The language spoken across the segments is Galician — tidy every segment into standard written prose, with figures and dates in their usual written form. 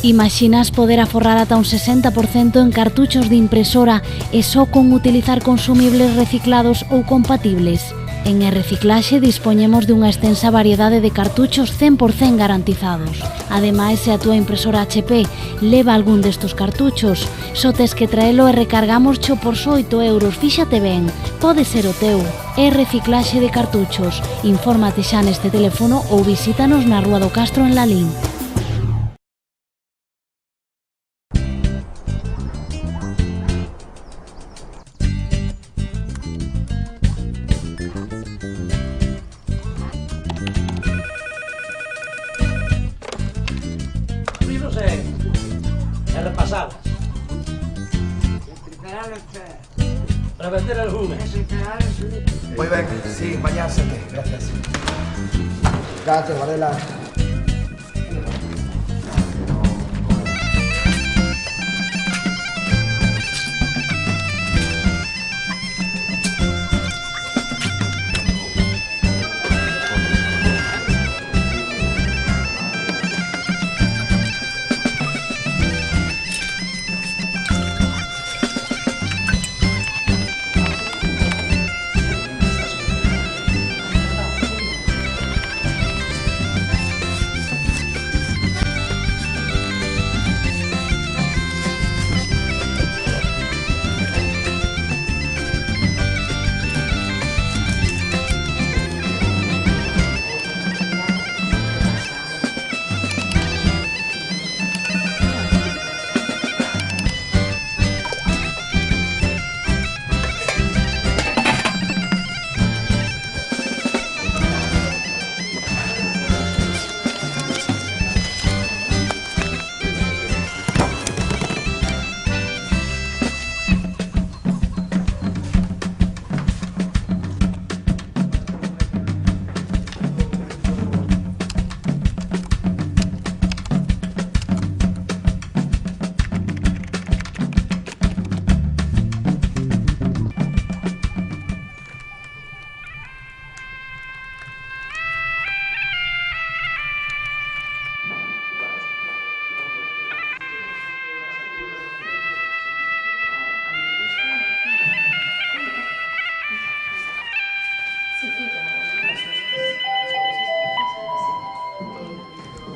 Imaxinas poder aforrar ata un 60% en cartuchos de impresora e só con utilizar consumibles reciclados ou compatibles? En E-Reciclaxe dispoñemos dunha extensa variedade de cartuchos 100% garantizados. Ademais, se a túa impresora HP leva algún destos cartuchos, só tes que traelo e recargámoscho por só 8 euros. Fíxate ben, pode ser o teu. E-Reciclaxe de cartuchos. Infórmate xa neste teléfono ou visítanos na Rúa do Castro en Lalín. E repasadas. Para vender algunas. Muy bien, sí, bañársete, gracias. Gracias, Varela.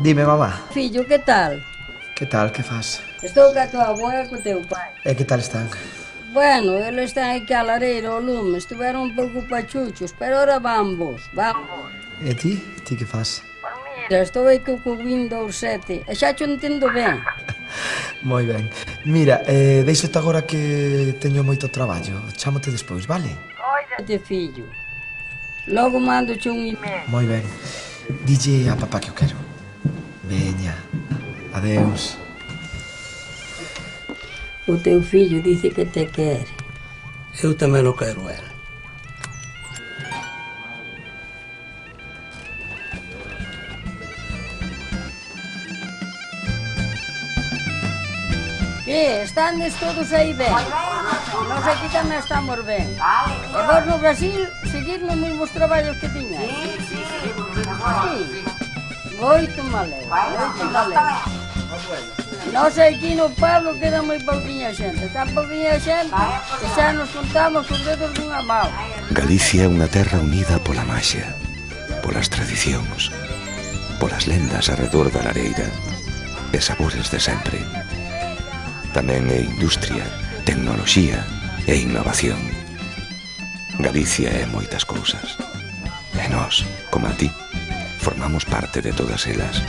Dime, mamá. Fillo, que tal? Que tal, que fas? Estou ca tua avó e co teu pai. E que tal están? Bueno, eles están aquí a lareira ao lume, estiveron un pouco pachuchos, pero ahora vamos. E ti? Ti que fas? Mira, estou aí co Windows 7 e xa te entendo ben. Moi ben. Mira, deixote agora que teño moito traballo. Chámote despois, vale? Óidate, fillo. Logo mando-te un email. Moi ben. Dille a papá que o quero. Veña. Adeus. O teu fillo dice que te quere. Eu tamén o quero el. Que, estandes todos aí ben? Nós aquí tamén estamos ben. E vos no Brasil seguir nos mesmos traballos que tiñas? Sí. Moito maleu, moito maleu. Nós aquí no Pablo queda moi pouquinha xente, tan pouquinha xente que xa nos contamos os dedos dunha mão. Galicia é unha terra unida pola maxia, polas tradicións, polas lendas arredor da lareira e sabores de sempre. Tamén é industria, tecnoloxía e innovación. Galicia é moitas cousas. E nós, como a ti, formamos parte de todas elas.